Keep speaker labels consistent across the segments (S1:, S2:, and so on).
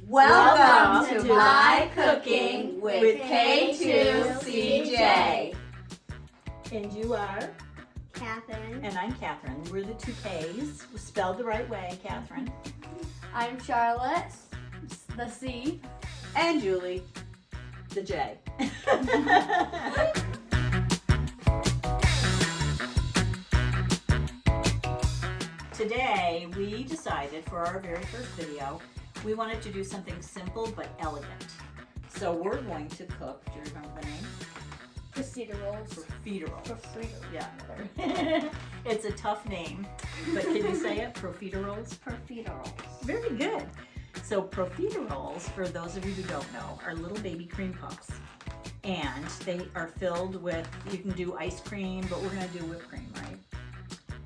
S1: Welcome to My Cooking with K2CJ.
S2: And you are?
S3: Catherine.
S2: And I'm Catherine. We're the two K's. Spelled the right way, Catherine.
S3: I'm Charlotte, the C.
S1: And Julie,
S2: The J. Today, we decided for our very first video, we wanted to do something simple but elegant. So we're going to cook, do you remember the name?
S3: Profiteroles.
S2: Profiteroles.
S3: Profiteroles.
S2: Yeah. It's a tough name, but can you say it? Profiteroles?
S3: Profiteroles.
S2: Very good. So profiteroles, for those of you who don't know, are little baby cream puffs. And they are filled with, you can do ice cream, but we're going to do whipped cream, right?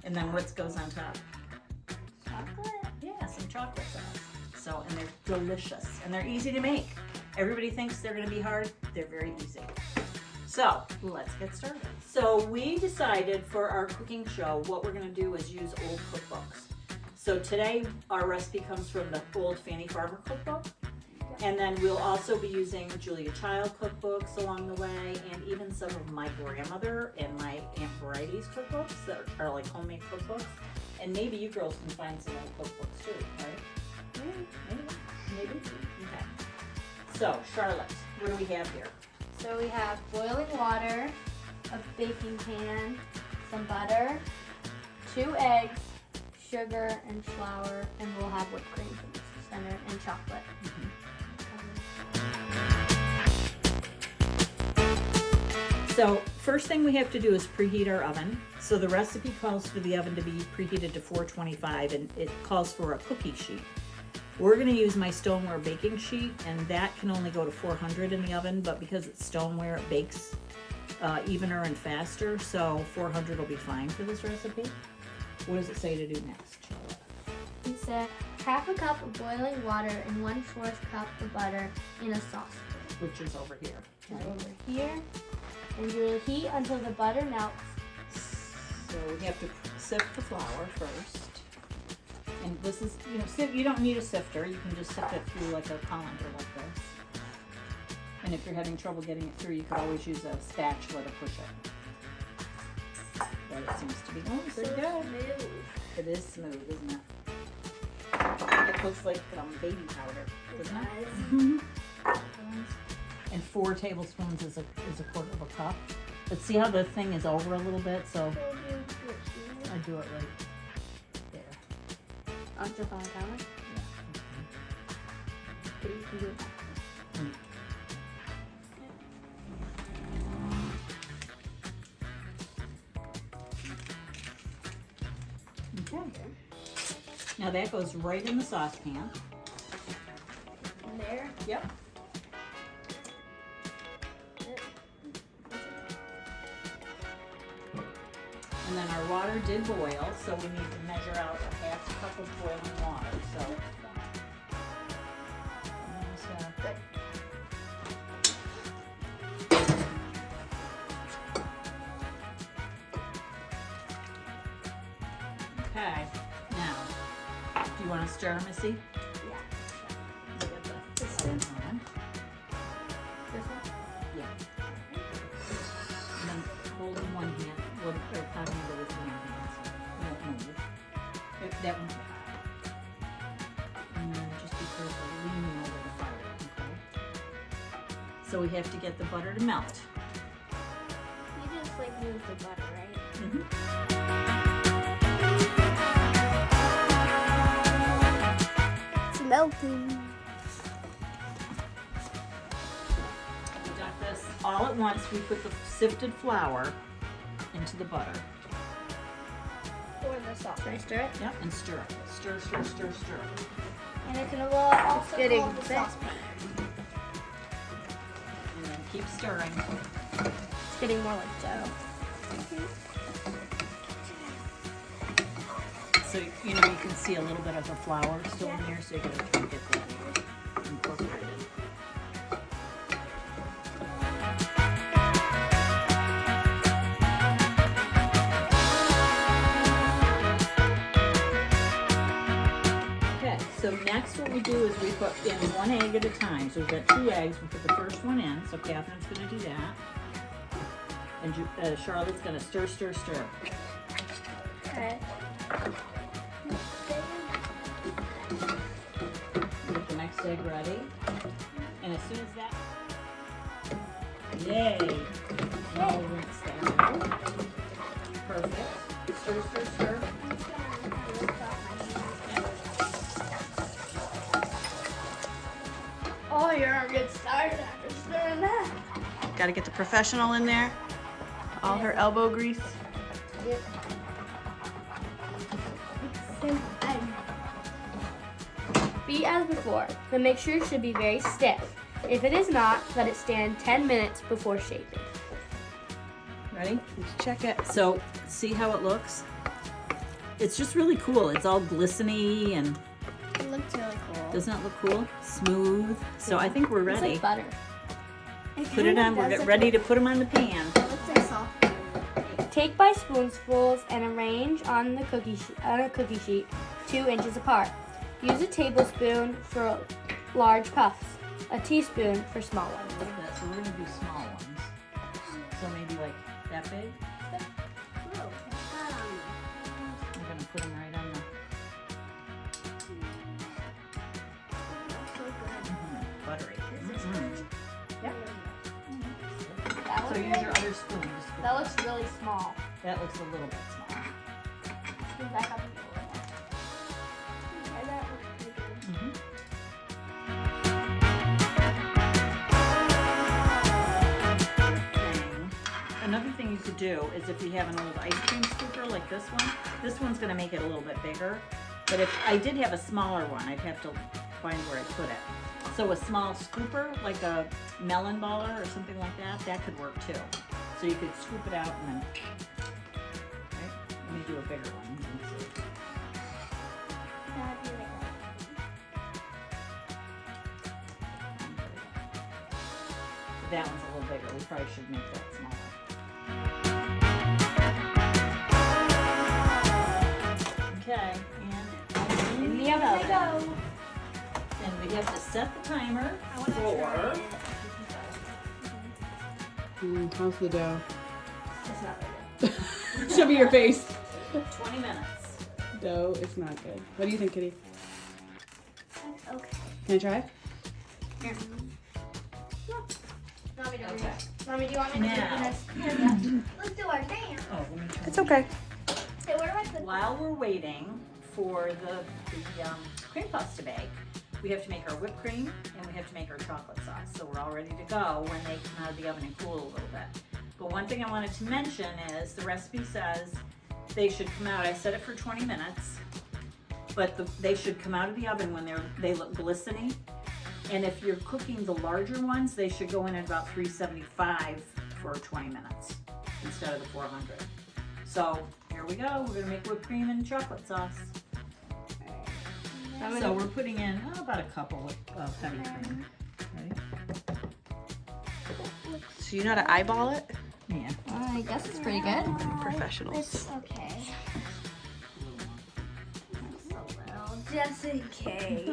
S2: And then what goes on top?
S3: Chocolate.
S2: Yeah, some chocolate sauce. So, and they're delicious. And they're easy to make. Everybody thinks they're going to be hard. They're very easy. So, let's get started. So, we decided for our cooking show, what we're going to do is use old cookbooks. So today, our recipe comes from the old Fannie Farmer Cookbook. And then we'll also be using Julia Child cookbooks along the way, and even some of my grandmother and my Aunt Variety's cookbooks that are like homemade cookbooks. And maybe you girls can find some old cookbooks too, right? Maybe. Okay. So, Charlotte, what do we have here?
S3: So we have boiling water, a baking pan, some butter, 2 eggs, sugar and flour, and we'll have whipped cream in the center and chocolate.
S2: So first thing we have to do is preheat our oven. So the recipe calls for the oven to be preheated to 425, and it calls for a cookie sheet. We're going to use my stoneware baking sheet, and that can only go to 400 in the oven, but because it's stoneware, it bakes evener and faster, so 400 will be fine for this recipe. What does it say to do next, Charlotte?
S3: It said half a cup of boiling water and 1/4 cup of butter in a saucepan.
S2: Which is over here. Right?
S3: Over here. And you'll heat until the butter melts.
S2: So we have to sift the flour first. And this is, you don't need a sifter. You can just sift it through like a colander like this. And if you're having trouble getting it through, you could always use a spatula to push it. But it seems to be going pretty good.
S3: Smooth.
S2: It is smooth, isn't it? It looks like baby powder, doesn't it?
S3: Mm-hmm.
S2: And 4 tablespoons is a quarter of a cup. But see how the thing is over a little bit, so I do it right there.
S3: On the counter?
S2: Yeah.
S3: But you can do it.
S2: Okay. Now that goes right in the saucepan.
S3: In there?
S2: Yep. And then our water did boil, so we need to measure out a half cup of boiling water. So. Okay, now, do you want to stir, Missy?
S3: Yeah.
S2: This one?
S3: This one?
S2: Yeah. And then hold in one hand, or pounding it with one hand. Don't move. That one. And then just be careful leaning over the fire, okay? So we have to get the butter to melt.
S3: You just move the butter, right?
S2: Mm-hmm.
S3: Melting.
S2: We got this all at once. We put the sifted flour into the butter.
S3: Or the sauce. Can I stir it?
S2: Yep, and stir it. Stir, stir, stir, stir.
S3: And it's gonna also called the saucepan.
S2: And then keep stirring.
S3: It's getting more like dough.
S2: So, you can see a little bit of the flour still in here, so you're going to try to get that incorporated. Okay, So next what we do is we put in 1 egg at a time. So we've got 2 eggs. We put the first one in. So Catherine's going to do that. And Charlotte's going to stir, stir, stir.
S3: Okay.
S2: Get the next egg ready. And as soon as that... Yay! Now we'll rinse that out. Perfect. Stir, stir, stir.
S3: Oh, you're gonna get started after stirring that.
S1: Got to get the professional in there. All her elbow grease.
S3: Yep. Beat as before. The mixture should be very stiff. If it is not, let it stand 10 minutes before shaping.
S2: Ready?
S1: Let's check it.
S2: So, see how it looks? It's just really cool. It's all glistening and
S3: It looks really cool.
S2: doesn't it look cool? Smooth. So I think we're
S3: It's
S2: ready.
S3: like butter.
S2: Put it on. We're getting ready to put them on the pan.
S3: Take by spoonfuls and arrange on the cookie sheet 2 inches apart. Use a tablespoon for large puffs, a teaspoon for small ones.
S2: Like that. So we're gonna do small ones. So maybe like that big. We're gonna put them right on the. Buttery. Yep.
S3: That
S2: So
S3: looks
S2: use your other spoon. Just scoop
S3: That looks really small.
S2: That looks a little bit small.
S3: Scoot back up a little bit. Yeah, that looks pretty good.
S2: Mm-hmm. Another thing you could do is if you have an old ice cream scooper like this one's going to make it a little bit bigger. But if I did have a smaller one, I'd have to find where I put it. So a small scooper, like a melon baller or something like that, that could work too. So you could scoop it out and then, right? Let me do a bigger one. You can see.
S3: That'd be like
S2: That one's a little bigger. We probably should make that smaller. Okay, and
S3: in the oven they go.
S2: And we have to set the timer for
S1: How's the dough?
S3: It's not very good.
S1: Show me your face.
S2: 20 minutes.
S1: Dough is not good. What do you think, Kitty?
S3: Okay.
S1: Can I try?
S3: Mommy, don't
S2: Okay.
S3: Mommy, do you want me to
S2: Now.
S3: do this? Let's do our dance.
S2: Oh, let me try.
S1: It's okay.
S3: Hey, where do I put
S2: While we're waiting for the cream puffs to bake, we have to make our whipped cream and we have to make our chocolate sauce. So we're all ready to go when they come out of the oven and cool a little bit. But one thing I wanted to mention is the recipe says they should come out, I set it for 20 minutes, but they should come out of the oven when they look glistening. And if you're cooking the larger ones, they should go in at about 375 for 20 minutes instead of the 400. So here we go. We're gonna make whipped cream and chocolate sauce. So we're putting in about a cup of heavy cream. Ready?
S1: So you know how to eyeball it?
S2: Yeah.
S3: I guess it's pretty good.
S1: Professionals.
S3: It's okay. Just in case.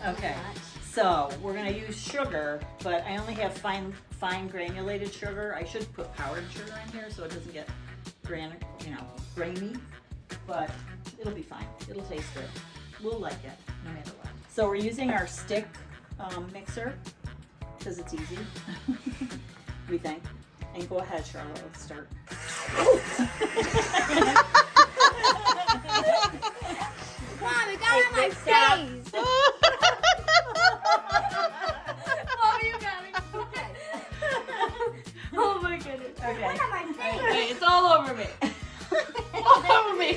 S2: Okay. So we're gonna use sugar, but I only have fine granulated sugar. I should put powdered sugar in here so it doesn't get grainy, but it'll be fine. It'll taste good. We'll like it no matter what. So we're using our stick mixer because it's easy. We think. And go ahead, Charlotte. Let's start.
S3: Mom, it got on my face. Oh, you got me. Okay. Oh my goodness.
S2: Okay.
S3: It got on my face.
S1: Hey, it's all over me. All over me.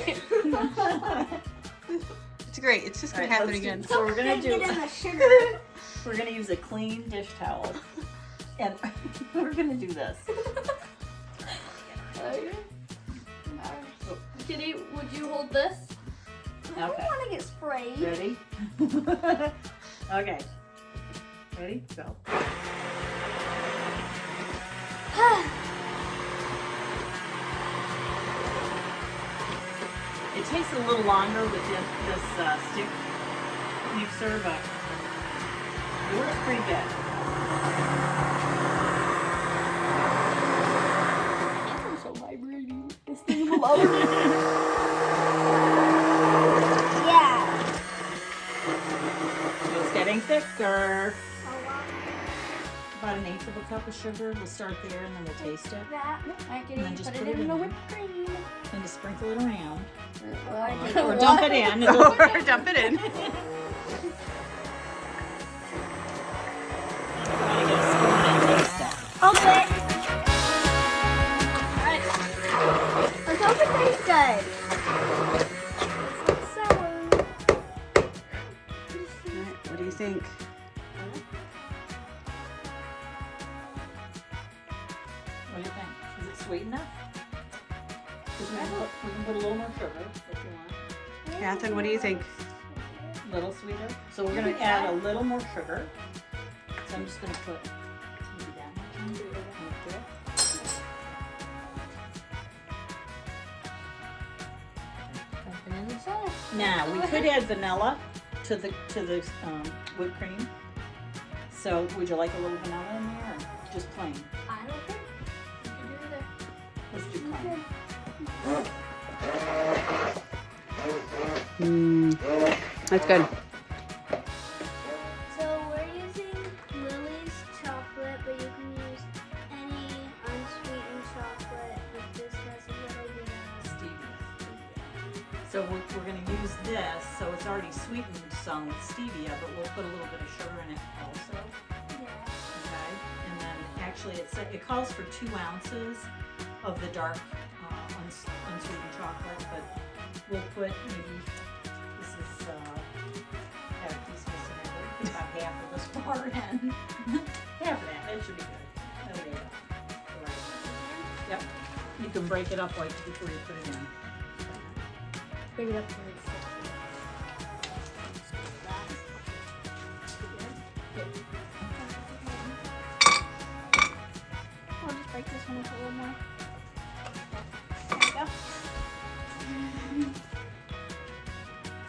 S1: It's great. It's just gonna happen again.
S2: So we're gonna do.
S3: Get in the sugar.
S2: We're gonna use a clean dish towel, and we're gonna do this.
S3: Kitty, would you hold this? I don't
S2: Okay.
S3: want to get sprayed.
S2: Ready? Okay. Ready? Go. It takes a little longer with this stick mixer, but it works pretty good.
S3: I'm so vibrating. This thing will blow. Yeah.
S2: It's getting thicker. About 1/8 of a cup of sugar. We'll start there and then we'll taste it.
S3: That. I
S2: And then
S3: can
S2: just
S3: put
S2: put
S3: it
S2: it
S3: in
S2: in
S3: the
S2: there.
S3: whipped cream.
S2: And just sprinkle it around.
S3: Or
S2: Or dump it in.
S1: Or dump it in.
S3: I'll do it. Alright. Let's hope it tastes good. It's sour.
S1: Alright, what do you think?
S2: What do you think? Is it sweet enough? We can put a little more sugar if you want.
S1: Catherine, what do you think?
S2: A little sweeter. So we're going to add a little more sugar. So I'm just going to put maybe that much in. Like this.
S3: Dump it in the sauce.
S2: Now we could add vanilla to the whipped cream. So would you like a little vanilla in there or just plain?
S3: I don't care. You can do either.
S2: Let's do plain.
S1: That's good.
S4: So we're using Lily's chocolate, but you can use any unsweetened chocolate. If this has a little bit of
S2: Stevia. So we're going to use this. So it's already sweetened some with stevia, but we'll put a little bit of sugar in it also. Okay. And then actually it calls for 2 ounces of the dark unsweetened chocolate, but we'll put maybe this is have a piece missing. We'll put about half of this far end. Half of that. That should be good. There we go. Right. Yep. You can break it up like before you put it in.
S3: Bring it up to the
S4: I'll just break this one up a little more. There we go.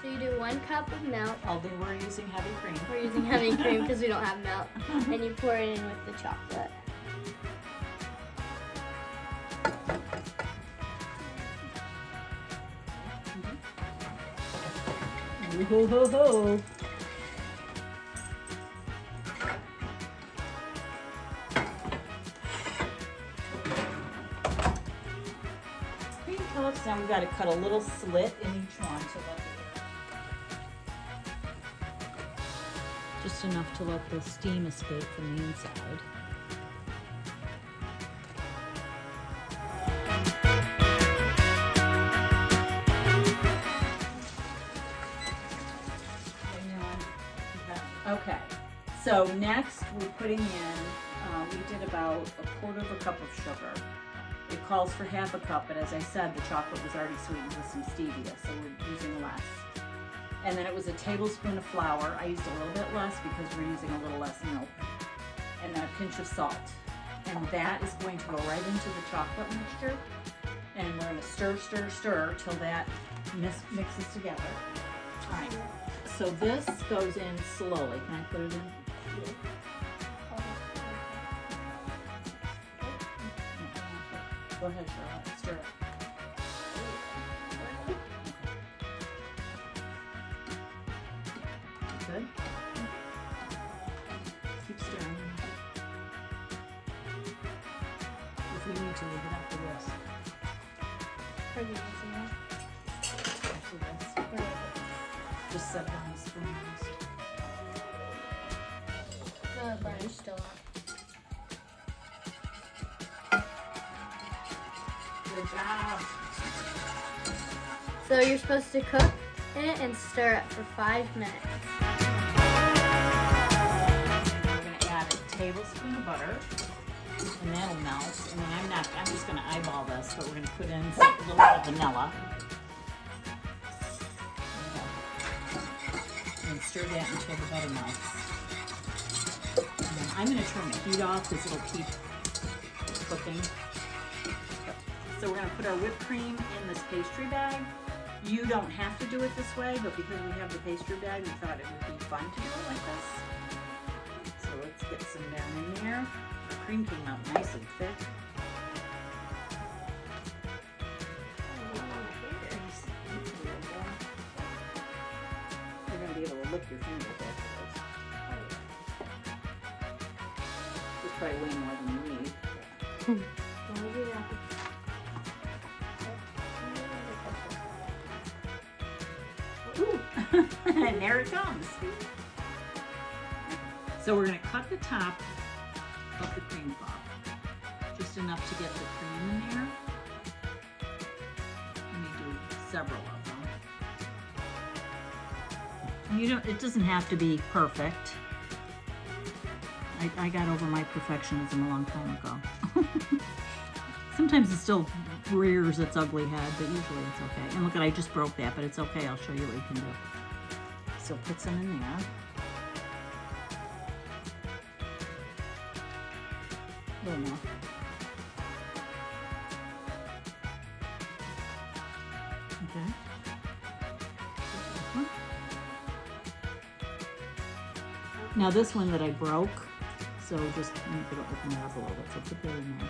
S3: So you do 1 cup of milk.
S2: Although we're using heavy cream.
S3: We're using heavy cream because we don't have milk. And you pour it in with the chocolate.
S2: Ho ho ho. Cream cups. Now we've got to cut a little slit in each one to let just enough to let the steam escape from the inside. Okay, so next we're putting in, we did about 1/4 of a cup of sugar. It calls for 1/2 a cup, but as I said, the chocolate was already sweetened with some stevia, so we're using less. And then it was a tablespoon of flour. I used a little bit less because we're using a little less milk. And then a pinch of salt. And that is going to go right into the chocolate mixture. And we're going to stir, stir, stir till that mixes together. All right. So this goes in slowly. Can I put it in? Go ahead, Charlotte. Stir it. Good. Keep stirring. If we need to, we can have to whisk. Actually, that's just set it on the spoon.
S3: The butter's still on.
S2: Good job.
S3: So you're supposed to cook it and stir it for 5 minutes.
S2: We're going to add a tablespoon of butter, and that'll melt. And then I'm just going to eyeball this, but we're going to put in a little bit of vanilla. And stir that until the butter melts. And then I'm going to turn the heat off because it'll keep cooking. So we're going to put our whipped cream in this pastry bag. You don't have to do it this way, but because we have the pastry bag, we thought it would be fun to do it like this. So let's get some down in there. The cream came out nice and thick. You're going to be able to lick your fingers afterwards. There's probably way more than you need. Ooh, and there it comes. So we're going to cut the top of the cream puff, just enough to get the cream in there. Let me do several of them. You don't. It doesn't have to be perfect. I got over my perfectionism a long time ago. Sometimes it still rears its ugly head, but usually it's okay. And look, I just broke that, but it's okay. I'll show you what you can do. So put some in there. A little more. Okay. Now this one that I broke, so just open it up a little bit. So put that in there.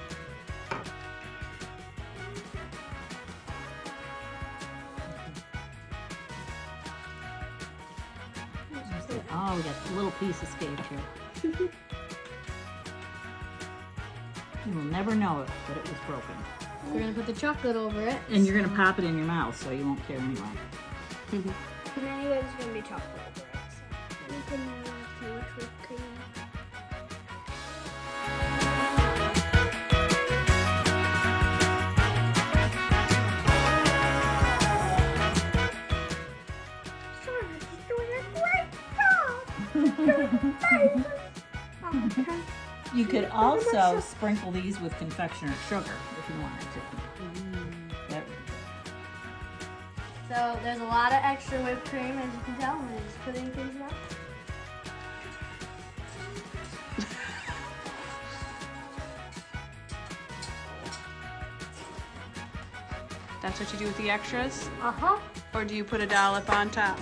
S2: Oh, we got a little piece escaped here. You will never know it, but it was broken.
S3: We're gonna put the chocolate over it.
S2: And you're gonna pop it in your mouth, so you won't care anyway.
S4: And anyway, there's gonna be chocolate over it. So you can have too much whipped cream.
S2: You could also sprinkle these with confectioner sugar if you wanted to. That would be good.
S3: So there's a lot of extra whipped cream, as you can tell, and I just put it in Katie's mouth.
S1: That's what you do with the extras?
S3: Uh-huh.
S1: Or do you put a dollop on top?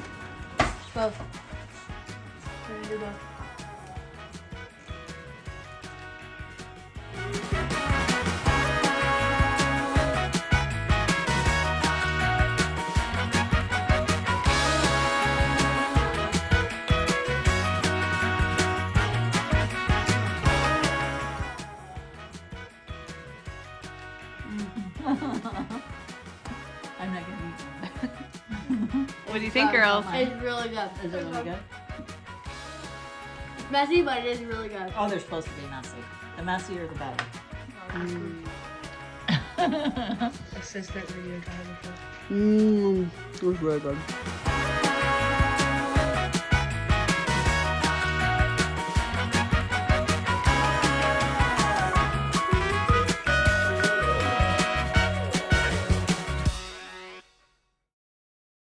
S3: Both. We're gonna do both.
S2: I'm not gonna eat one.
S1: What do you think, girls?
S3: It's really good.
S2: Is it really good?
S3: It's messy, but it is really good.
S2: Oh, they're supposed to be messy. The messier, the better.
S1: Assistant videographer. It was really good.